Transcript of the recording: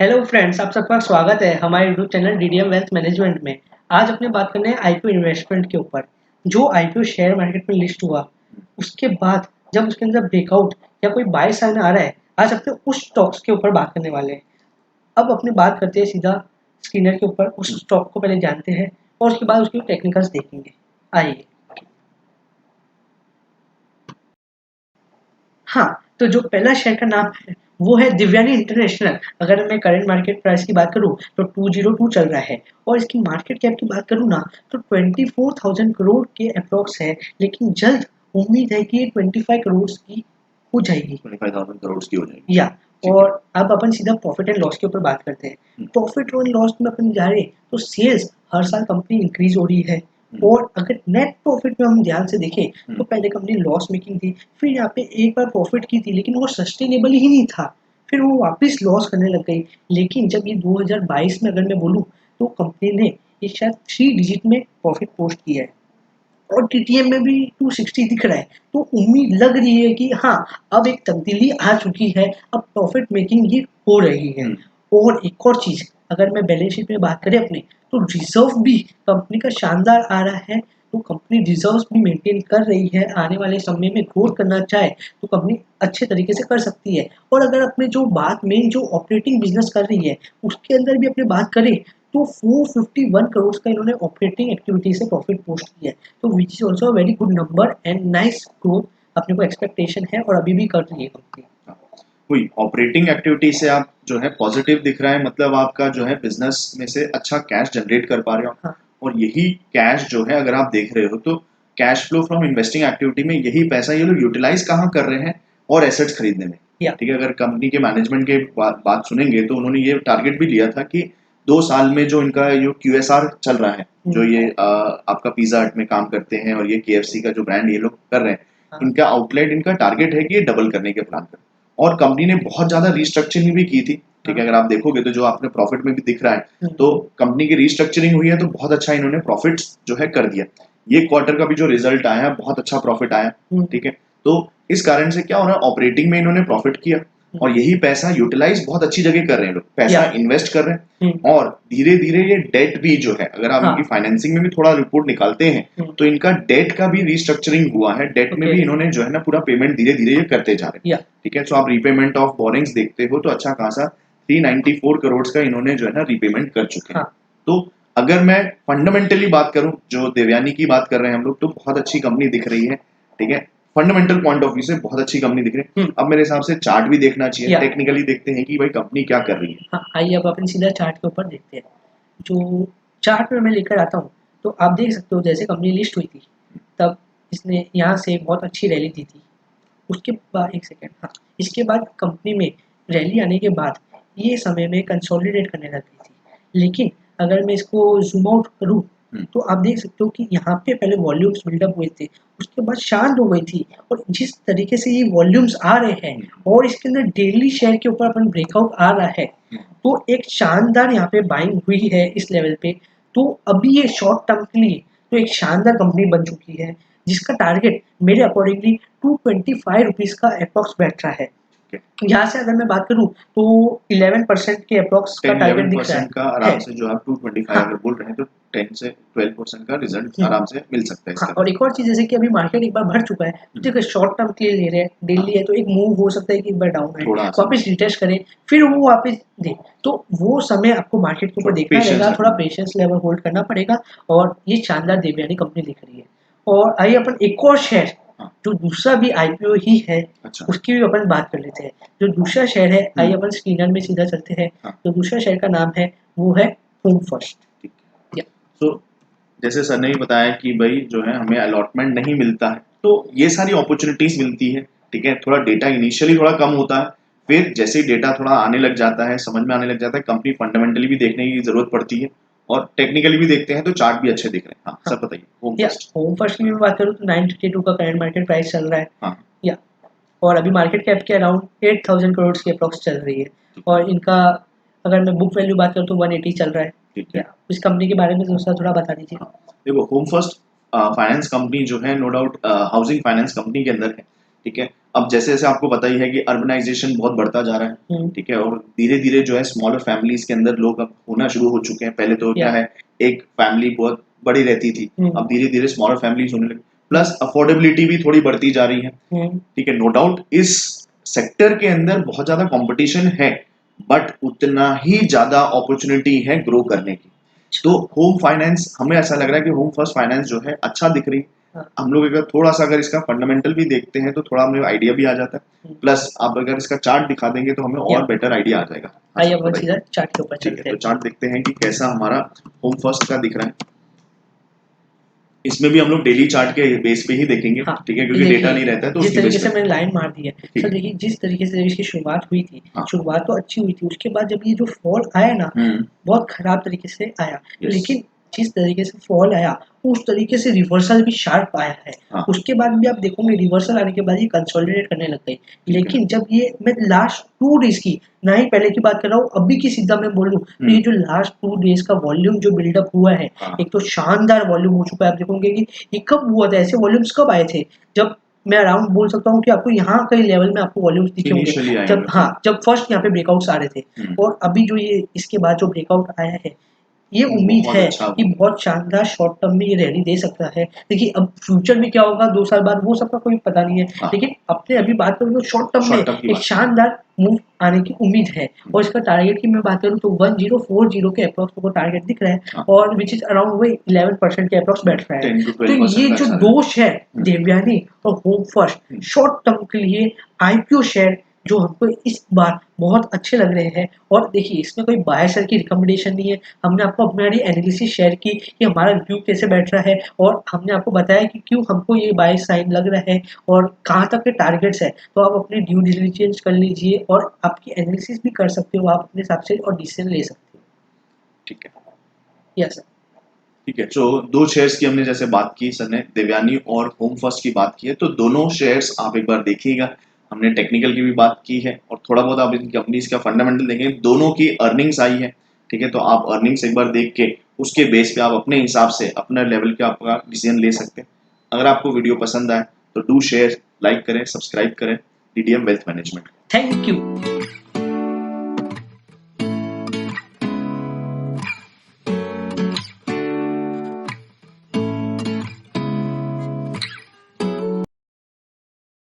Hello friends, आप सबका स्वागत है हमारे YouTube channel DDM wealth management में। आज अपने बात करने हैं आईपीओ इन्वेस्टमेंट के ऊपर। जो आईपीओ शेयर मार्केट में लिस्ट हुआ, उसके बाद जब उसके अंदर ब्रेकआउट या कोई बाय साइन आ रहा है, आज अपने उस स्टॉक्स के ऊपर बात करने वाले हैं। अब अपने बात करते हैं सीधा स्क्रीनर के ऊपर, उस स्टॉक को पहले जानते हैं और उसके बाद उसके टेक्निकल्स देखेंगे। आइए। हाँ, तो जो पहला शेयर का नाम है वो है दिव्यानी इंटरनेशनल। अगर मैं करंट मार्केट प्राइस की बात करूँ तो 202 चल रहा है और इसकी मार्केट कैप की बात करूँ ना तो 24,000 करोड़ के अप्रॉक्स है, लेकिन जल्द उम्मीद है कि ये 25 करोड़ की हो जाएगी। 25,000 करोड़ की हो जाएगी। या ठीक है। और अब अपन सीधा प्रॉफिट एंड लॉस के ऊपर बात करते हैं। प्रॉफिट एंड लॉस में अपन जा रहे तो सेल्स हर साल कंपनी इंक्रीज हो रही है और अगर नेट प्रॉफिट में हम ध्यान से देखें तो पहले कंपनी लॉस मेकिंग थी, फिर यहाँ पे एक बार प्रॉफिट की थी लेकिन वो सस्टेनेबल ही नहीं था, फिर वो वापस लॉस करने लग गई। लेकिन जब ये 2022 में अगर मैं बोलूँ तो कंपनी ने ये शायद 3 डिजिट में प्रॉफिट पोस्ट किया है और टीटीएम में भी 260 दिख रहा है। तो उम्मीद लग रही है कि हाँ, अब एक तब्दीली आ चुकी है, अब प्रॉफिट मेकिंग ये हो रही है। और एक और चीज, अगर मैं बैलेंस शीट में बात करें अपने, तो रिजर्व भी कंपनी का शानदार आ रहा है। तो कंपनी रिजर्व्स भी मेंटेन कर रही है, आने वाले समय में ग्रोथ करना चाहे तो कंपनी अच्छे तरीके से कर सकती है। और अगर अपने जो बात मेन जो ऑपरेटिंग बिजनेस कर रही है उसके अंदर भी अपने बात करें तो 451 करोड़ का इन्होंने ऑपरेटिंग एक्टिविटी से प्रॉफिट पोस्ट किया है। तो which is also very good number and nice growth अपने को एक्सपेक्टेशन है और अभी भी कर रही है कंपनी। कोई ऑपरेटिंग एक्टिविटी से आप जो है पॉजिटिव दिख रहा है, मतलब आपका जो है बिजनेस में से अच्छा कैश जनरेट कर पा रहे हो। हाँ। और यही कैश जो है अगर आप देख रहे हो तो cash flow from investing activity में यही पैसा ये लोग यूटिलाइज कहाँ कर रहे हैं, और एसेट्स खरीदने में। या ठीक है, अगर कंपनी के मैनेजमेंट के बात सुनेंगे तो उन्होंने ये टारगेट भी लिया था कि 2 साल में जो इनका जो QSR चल रहा है, जो ये आपका पिज्जा हट में काम करते हैं और ये KFC का जो ब्रांड ये लोग कर रहे हैं, हाँ। इनका आउटलेट इनका टारगेट है कि ये डबल करने के प्लान कर। और कंपनी ने बहुत ज्यादा रीस्ट्रक्चरिंग भी की थी। ठीक है, अगर आप देखोगे तो जो आपने प्रॉफिट में भी दिख रहा है, तो कंपनी की रीस्ट्रक्चरिंग हुई है तो बहुत अच्छा इन्होंने प्रॉफिट जो है कर दिया। ये क्वार्टर का भी जो रिजल्ट आया है बहुत अच्छा प्रॉफिट आया। ठीक है, तो इस कारण से क्या हो रहा है, ऑपरेटिंग में इन्होंने प्रॉफिट किया और यही पैसा यूटिलाइज बहुत अच्छी जगह कर रहे हैं, लोग पैसा इन्वेस्ट कर रहे हैं। और धीरे धीरे ये डेट भी जो है, अगर आप इनकी फाइनेंसिंग में भी थोड़ा रिपोर्ट निकालते हैं तो इनका डेट का भी रीस्ट्रक्चरिंग हुआ है। डेट में भी इन्होंने जो है ना पूरा पेमेंट धीरे धीरे ये करते जा रहे हैं। ठीक है, तो आप रीपेमेंट ऑफ बोरिंग्स देखते हो तो अच्छा खासा 394 करोड़ का इन्होंने जो है ना रीपेमेंट कर चुके हैं। तो अगर मैं फंडामेंटली बात करूं, जो देवयानी की बात कर रहे हैं हम लोग, तो बहुत अच्छी कंपनी दिख रही है। ठीक है, फंडामेंटल पॉइंट ऑफ व्यू से बहुत अच्छी कंपनी दिख रही है। अब मेरे हिसाब से चार्ट भी देखना चाहिए, टेक्निकली देखते हैं कि भाई कंपनी क्या कर रही है। हाँ, आइए अब अपन सीधा चार्ट के ऊपर देखते हैं। जो चार्ट में मैं लेकर आता हूँ तो आप देख सकते हो जैसे कंपनी लिस्ट हुई थी तब इसने यहाँ से बहुत अच्छी रैली दी थी। उसके बाद एक सेकेंड, हाँ, इसके बाद कंपनी में रैली आने के बाद ये समय में कंसोलिडेट करने लग गई थी। लेकिन अगर मैं इसको जूम आउट करूँ तो आप देख सकते हो कि यहाँ पे पहले वॉल्यूम्स बिल्डअप हुए थे, उसके बाद शांत हो गई थी। और जिस तरीके से ये वॉल्यूम्स आ रहे हैं और इसके अंदर डेली शेयर के ऊपर अपन ब्रेकआउट आ रहा है, तो एक शानदार यहाँ पे बाइंग हुई है इस लेवल पे। तो अभी ये शॉर्ट टर्म के लिए तो एक शानदार कंपनी बन चुकी है, जिसका टारगेट मेरे अकॉर्डिंगली 225 रुपीज़ का अप्रॉक्स बैठ रहा है। यहाँ से अगर मैं बात करूँ तो 11% के अप्रॉक्स का टारगेट दिख रहा 10-11% का आराम से जो आप 225 अगर बोल रहे हैं तो 10 से 12% का रिजल्ट आराम से मिल सकता है हाँ, इसका। और एक और चीज़ जैसे कि अभी मार्केट एक बार बढ़ चुका है, ठीक है, शॉर्ट टर्म के लिए ले रहे हैं, डेली है तो एक मूव हो सकता है कि एक बार डाउन है, थोड़ा वापस रिटेस्ट करें, फिर वो वापस दे। तो वो समय आपको मार्केट के ऊपर देखना रहेगा, थोड़ा पेशेंस लेवल होल्ड करना पड़ेगा। और ये शानदार देवयानी कंपनी दिख रही है। और आइए अपन एक और शेयर जो दूसरा भी आईपीओ ही है, उसकी भी अपन बात कर लेते हैं। जो दूसरा शेयर है, आइए अपन स्क्रीनर में सीधा चलते हैं। तो दूसरा शेयर का नाम है वो है होम फर्स्ट। तो जैसे सर ने भी बताया कि भाई जो है हमें अलॉटमेंट नहीं मिलता है, तो ये सारी अपॉर्चुनिटीज मिलती है। ठीक है, थोड़ा डेटा इनिशियली थोड़ा कम होता है, फिर जैसे ही डेटा थोड़ा आने लग जाता है, समझ में आने लग जाता है, कंपनी फंडामेंटली भी देखने की जरूरत पड़ती है और टेक्निकली भी देखते हैं तो चार्ट भी अच्छे दिख रहे हैं। हाँ, सर बताइए। होम फर्स्ट की भी बात करूँ तो 952 का करंट मार्केट प्राइस चल रहा है। हाँ, या और अभी मार्केट कैप के अराउंड 8000 करोड़ की अप्रॉक्स चल रही है। और इनका अगर मैं बुक वैल्यू बात करूँ तो 180 चल रहा है। ठीक है, इस कंपनी के बारे में थोड़ा बता दीजिए। देखो होम फर्स्ट फाइनेंस कंपनी जो है no doubt housing finance company के अंदर है, ठीक है। अब जैसे जैसे आपको पता ही है कि अर्बनाइजेशन बहुत बढ़ता जा रहा है, ठीक है, और धीरे धीरे जो है स्मॉलर फैमिलीज के अंदर लोग अब होना शुरू हो चुके हैं। पहले तो क्या है, एक फैमिली बहुत बड़ी रहती थी, अब धीरे धीरे स्मॉलर फैमिलीज होने लगी, प्लस अफोर्डेबिलिटी भी थोड़ी बढ़ती जा रही है, ठीक है। नो डाउट इस सेक्टर के अंदर बहुत ज्यादा कंपटीशन है, बट उतना ही ज्यादा अपॉर्चुनिटी है ग्रो करने की। तो होम फाइनेंस, हमें ऐसा लग रहा है कि होम फर्स्ट फाइनेंस जो है अच्छा दिख रही है। हम लोग अगर थोड़ा सा अगर इसका फंडामेंटल भी देखते हैं तो थोड़ा हमें आइडिया भी आ जाता है, प्लस आप अगर इसका चार्ट दिखा देंगे तो हमें और बेटर आइडिया आ जाएगा। आइए अब सीधा चार्ट के ऊपर ठीक चलते है, हैं। तो चार्ट देखते हैं कि कैसा हमारा होम फर्स्ट का दिख रहा है। इसमें भी हम लोग डेली चार्ट के बेस पे ही देखेंगे, हाँ, ठीक है, क्योंकि डेटा नहीं रहता है तो जिस उसके तरीके बेस से पे। मैंने लाइन मार दी है सर, देखिए जिस तरीके से इसकी शुरुआत हुई थी, हाँ। शुरुआत तो अच्छी हुई थी, उसके बाद जब ये जो फॉल आया ना, बहुत खराब तरीके से आया, लेकिन जिस तरीके से फॉल आया उस तरीके से रिवर्सल भी शार्प आया है। हाँ। उसके बाद भी आप देखोगे रिवर्सल आने के बाद ये कंसोलिडेट करने लग गई, लेकिन जब ये मैं लास्ट 2 डेज की, ना ही पहले की बात कर रहा हूँ, अभी की सीधा मैं बोलूँ तो ये जो लास्ट 2 डेज का वॉल्यूम जो बिल्डअप हुआ है, एक तो शानदार वॉल्यूम हो चुका है। आप देखोगे कि ये कब हुआ था, ऐसे वॉल्यूम्स कब आए थे, जब मैं अराउंड बोल सकता हूँ कि आपको यहाँ कई लेवल में आपको वॉल्यूम्स दिखे होंगे, जब जब फर्स्ट यहाँ पे ब्रेकआउट्स आ रहे थे, और अभी जो ये इसके बाद जो ब्रेकआउट आया है, ये उम्मीद है कि बहुत शानदार शॉर्ट टर्म में ये रैली दे सकता है। देखिए अब फ्यूचर में क्या होगा 2 साल बाद वो सबका कोई पता नहीं है, लेकिन अपने अभी बात करूँ तो शॉर्ट टर्म में एक शानदार मूव आने की उम्मीद है। और इसका टारगेट की मैं बात करूँ तो 1040 के अप्रॉक्स को टारगेट दिख रहा है, और विच इज अराउंड वही 11% के अप्रॉक्स बैठ रहा है। तो ये जो दोष है देवयानी और होम फर्स्ट शॉर्ट टर्म के लिए आईपीओ शेयर जो हमको इस बार बहुत अच्छे लग रहे हैं। और देखिए इसमें कोई बाय सेल की रिकमेंडेशन नहीं है, हमने आपको हमारी एनालिसिस शेयर की कि हमारा व्यू कैसे बैठ रहा है, और हमने आपको बताया कि क्यों हमको ये बाय साइन लग रहा है और कहाँ तक के टारगेट्स है। तो आप अपनी ड्यू डिलिजेंस कर लीजिए और आपकी एनालिसिस भी कर सकते हो आप अपने हिसाब से, और डिसीजन ले सकते हो। ठीक है, यस सर। ठीक है, तो 2 शेयर्स की हमने जैसे बात की सर ने, देवयानी और होम फर्स्ट की बात की है, तो दोनों शेयर्स आप एक बार देखिएगा। हमने टेक्निकल की भी बात की है और थोड़ा बहुत आप इनकी कंपनीज का फंडामेंटल देखेंगे, दोनों की अर्निंग्स आई है, ठीक है। तो आप अर्निंग्स एक बार देख के उसके बेस पे आप अपने हिसाब से अपने लेवल के आपका डिसीजन ले सकते हैं। अगर आपको वीडियो पसंद आए तो डू शेयर, लाइक करें, सब्सक्राइब करें DDM wealth management. Thank you.